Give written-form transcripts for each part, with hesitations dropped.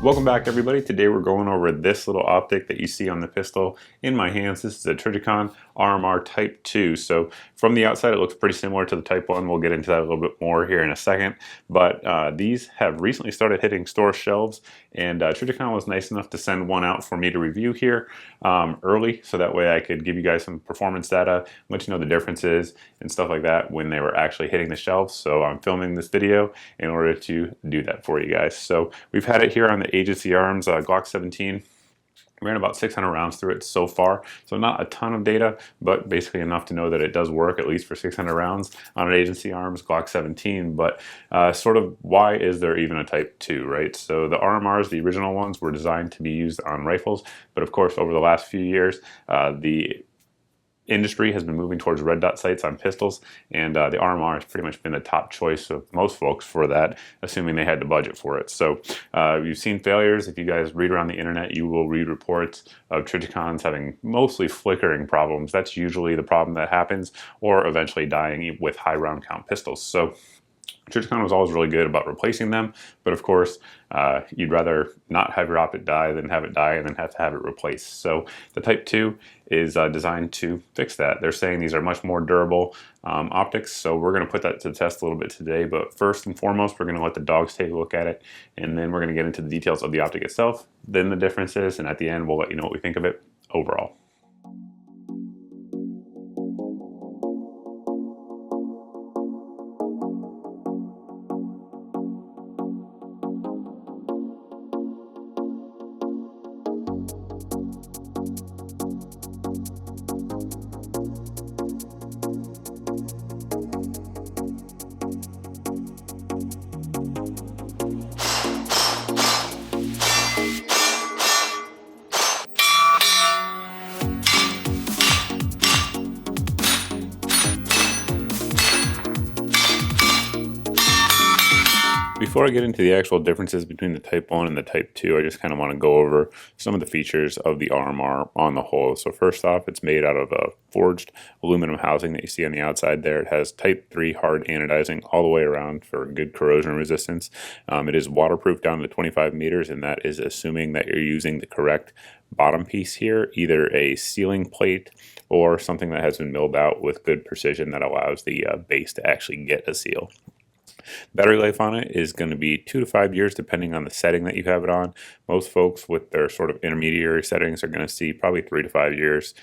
Welcome back, everybody. Today we're going over this little optic that you see on the pistol in my hands. This is a Trijicon RMR Type 2. So from the outside it looks pretty similar to the Type 1. We'll get into that a little bit more here in a second. But these have recently started hitting store shelves, and Trijicon was nice enough to send one out for me to review here early, so that way I could give you guys some performance data, let you know the differences and stuff like that when they were actually hitting the shelves. So I'm filming this video in order to do that for you guys. So we've had it here on the Agency Arms Glock 17. Ran about 600 rounds through it so far, so not a ton of data, but basically enough to know that it does work, at least for 600 rounds on an Agency Arms Glock 17. But sort of why is there even a Type 2, right? So the RMRs, the original ones, were designed to be used on rifles, but of course over the last few years, the industry has been moving towards red dot sights on pistols, and the RMR has pretty much been the top choice of most folks for that, assuming they had the budget for it. So you've seen failures. If you guys read around the internet, you will read reports of Trijicons having mostly flickering problems. That's usually the problem that happens, or eventually dying with high round count pistols. So Trijicon was always really good about replacing them, but of course, you'd rather not have your optic die than have it die and then have to have it replaced. So the Type 2 is designed to fix that. They're saying these are much more durable optics, so we're going to put that to the test a little bit today. But first and foremost, we're going to let the dogs take a look at it, and then we're going to get into the details of the optic itself, then the differences, and at the end, we'll let you know what we think of it overall. Before I get into the actual differences between the Type 1 and the Type 2, I just kind of want to go over some of the features of the RMR on the whole. So first off, it's made out of a forged aluminum housing that you see on the outside there. It has Type 3 hard anodizing all the way around for good corrosion resistance. It is waterproof down to 25 meters, and that is assuming that you're using the correct bottom piece here, either a sealing plate or something that has been milled out with good precision that allows the base to actually get a seal. Battery life on it is going to be 2 to 5 years depending on the setting that you have it on. Most folks with their sort of intermediary settings are going to see probably 3 to 5 years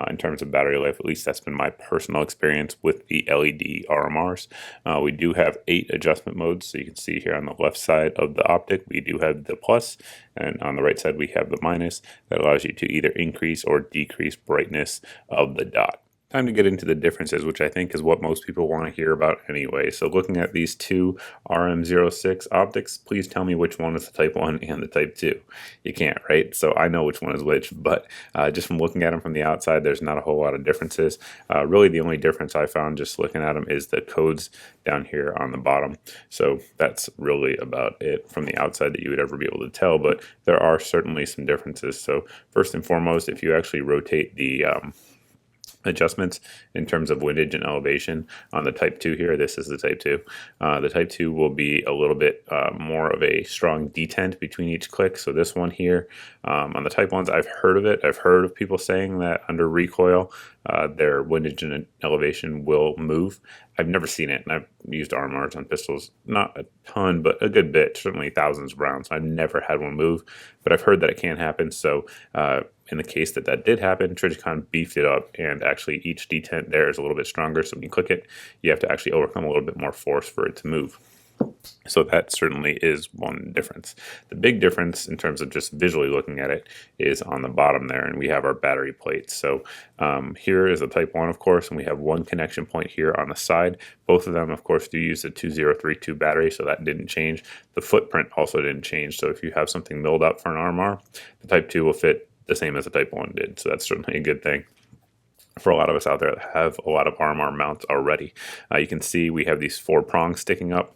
in terms of battery life. At least that's been my personal experience with the LED RMRs. We do have 8 adjustment modes, so you can see here on the left side of the optic we do have the plus, and on the right side we have the minus. That allows you to either increase or decrease brightness of the dot. Time to get into the differences, which I think is what most people want to hear about anyway. So looking at these two RM06 optics, please tell me which one is the Type 1 and the Type 2. You can't, right? So I know which one is which, but just from looking at them from the outside, there's not a whole lot of differences. Really the only difference I found just looking at them is the codes down here on the bottom. So that's really about it from the outside that you would ever be able to tell, but there are certainly some differences. So first and foremost, if you actually rotate the adjustments in terms of windage and elevation on the Type 2 here, this is the Type 2. The Type 2 will be a little bit more of a strong detent between each click. So this one here, on the Type 1s, I've heard of it. I've heard of people saying that under recoil, their windage and elevation will move. I've never seen it, and I've used RMRs on pistols, not a ton, but a good bit, certainly thousands of rounds. I've never had one move, but I've heard that it can happen. So in the case that that did happen, Trijicon beefed it up, and actually each detent there is a little bit stronger, so when you click it, you have to actually overcome a little bit more force for it to move. So that certainly is one difference. The big difference in terms of just visually looking at it is on the bottom there, and we have our battery plates. So here is the Type 1, of course, and we have one connection point here on the side. Both of them, of course, do use the 2032 battery, so that didn't change. The footprint also didn't change, so if you have something milled up for an RMR, the Type 2 will fit the same as the Type 1 did, so that's certainly a good thing for a lot of us out there that have a lot of RMR mounts already. You can see we have these 4 prongs sticking up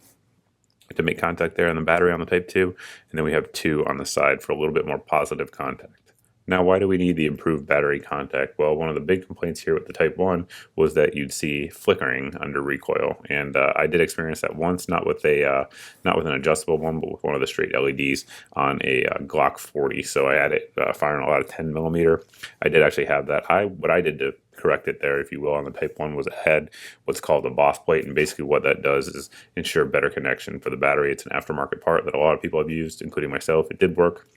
to make contact there on the battery on the Type 2, and then we have 2 on the side for a little bit more positive contact. Now, why do we need the improved battery contact? Well, one of the big complaints here with the Type 1 was that you'd see flickering under recoil, and I did experience that once, not with an adjustable one, but with one of the straight LEDs on a Glock 40. So I had it firing a lot of 10 millimeter. I did actually have that. What I did to correct it there, if you will, on the Type 1 was it had what's called a boss plate, and basically what that does is ensure better connection for the battery. It's an aftermarket part that a lot of people have used, including myself. It did work.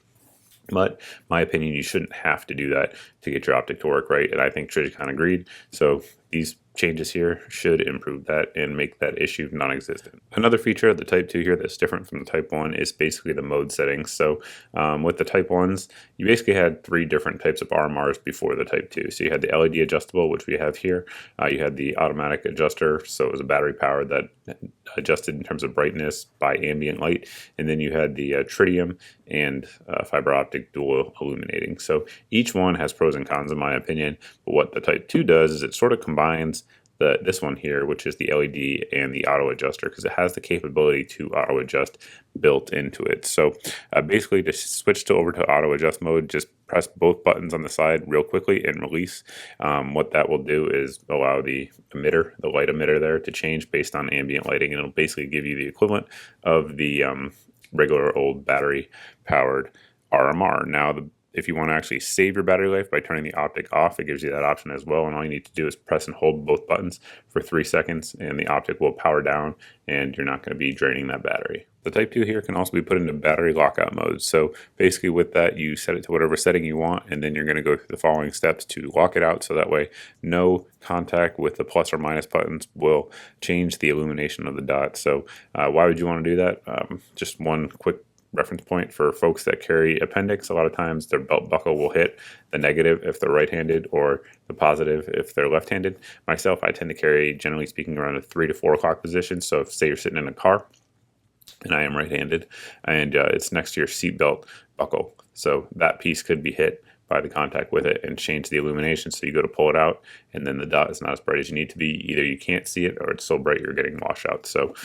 But my opinion, you shouldn't have to do that to get your optic to work right, and I think Trijicon agreed. So these changes here should improve that and make that issue non-existent. Another feature of the Type 2 here that's different from the Type 1 is basically the mode settings. So with the Type 1s, you basically had 3 different types of RMRs before the Type 2. So you had the LED adjustable, which we have here. You had the automatic adjuster, so it was a battery power that adjusted in terms of brightness by ambient light. And then you had the tritium and fiber optic dual illuminating. So each one has pros and cons in my opinion, but what the Type 2 does is it sort of combines this one here, which is the LED and the auto adjuster, because it has the capability to auto adjust built into it. So basically to switch over to auto adjust mode, just press both buttons on the side real quickly and release. What that will do is allow the emitter, the light emitter there, to change based on ambient lighting, and it'll basically give you the equivalent of the regular old battery powered RMR. Now, if you want to actually save your battery life by turning the optic off, it gives you that option as well. And all you need to do is press and hold both buttons for 3 seconds, and the optic will power down, and you're not going to be draining that battery. The Type 2 here can also be put into battery lockout mode. So basically with that, you set it to whatever setting you want, and then you're going to go through the following steps to lock it out, so that way no contact with the plus or minus buttons will change the illumination of the dot. So why would you want to do that? Just one quick reference point for folks that carry appendix. A lot of times their belt buckle will hit the negative if they're right-handed, or the positive if they're left-handed. Myself, I tend to carry, generally speaking, around a 3 to 4 o'clock position. So if, say, you're sitting in a car and I am right-handed, and it's next to your seatbelt buckle, so that piece could be hit by the contact with it and change the illumination. So you go to pull it out, and then the dot is not as bright as you need to be. Either you can't see it, or it's so bright you're getting washout. So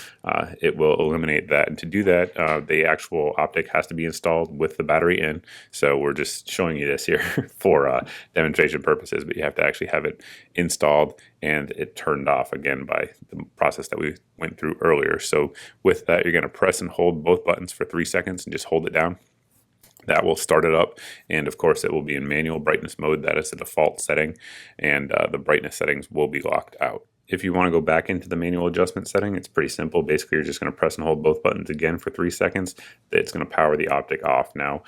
it will eliminate that. And to do that, the actual optic has to be installed with the battery in. So we're just showing you this here for demonstration purposes, but you have to actually have it installed and it turned off, again, by the process that we went through earlier. So with that, you're going to press and hold both buttons for 3 seconds and just hold it down. That will start it up, and of course it will be in manual brightness mode. That is the default setting, and the brightness settings will be locked out. If you want to go back into the manual adjustment setting, it's pretty simple. Basically, you're just going to press and hold both buttons again for 3 seconds. It's going to power the optic off. Now,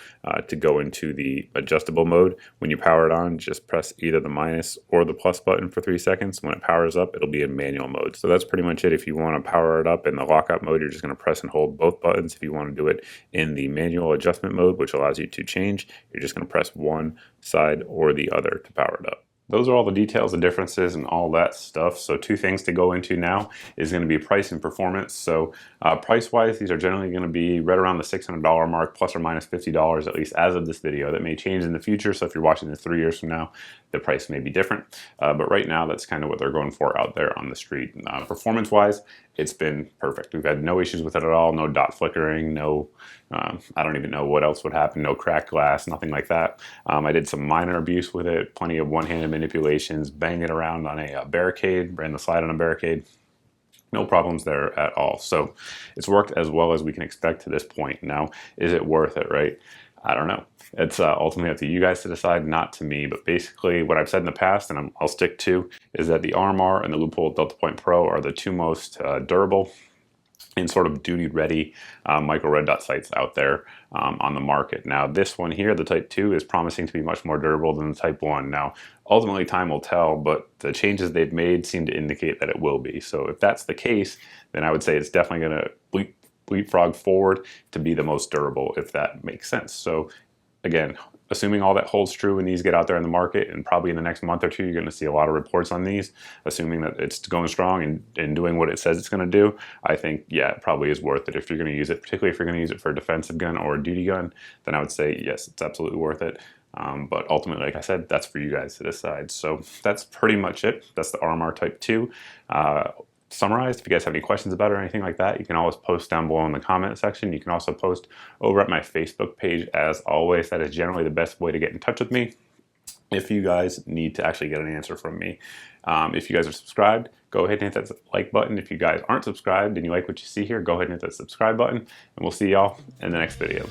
to go into the adjustable mode, when you power it on, just press either the minus or the plus button for 3 seconds. When it powers up, it'll be in manual mode. So that's pretty much it. If you want to power it up in the lockout mode, you're just going to press and hold both buttons. If you want to do it in the manual adjustment mode, which allows you to change, you're just going to press one side or the other to power it up. Those are all the details, the differences, and all that stuff. So 2 things to go into now is going to be price and performance. So price-wise, these are generally going to be right around the $600 mark, plus or minus $50, at least as of this video. That may change in the future, so if you're watching this 3 years from now, the price may be different. But right now, that's kind of what they're going for out there on the street. Performance-wise, it's been perfect. We've had no issues with it at all, no dot flickering, no, I don't even know what else would happen, no cracked glass, nothing like that. I did some minor abuse with it, plenty of one-handed manipulations, banged it around on a barricade, ran the slide on a barricade. No problems there at all. So it's worked as well as we can expect to this point. Now, is it worth it, right? I don't know. It's ultimately up to you guys to decide, not to me. But basically what I've said in the past, and I'll stick to, is that the RMR and the Loophole Delta Point Pro are the 2 most durable and sort of duty-ready micro red dot sights out there on the market. Now, this one here, the Type 2, is promising to be much more durable than the Type 1. Now, ultimately, time will tell, but the changes they've made seem to indicate that it will be. So if that's the case, then I would say it's definitely going to leapfrog forward to be the most durable, if that makes sense. So again, assuming all that holds true when these get out there in the market, and probably in the next month or 2, you're going to see a lot of reports on these, assuming that it's going strong and doing what it says it's going to do, I think, yeah, it probably is worth it. If you're going to use it, particularly if you're going to use it for a defensive gun or a duty gun, then I would say, yes, it's absolutely worth it. But ultimately, like I said, that's for you guys to decide. So that's pretty much it. That's the RMR Type 2. summarized. If you guys have any questions about it or anything like that, you can always post down below in the comment section. You can also post over at my Facebook page. As always, that is generally the best way to get in touch with me if you guys need to actually get an answer from me. If you guys are subscribed, go ahead and hit that like button. If you guys aren't subscribed and you like what you see here, go ahead and hit that subscribe button, and we'll see y'all in the next video.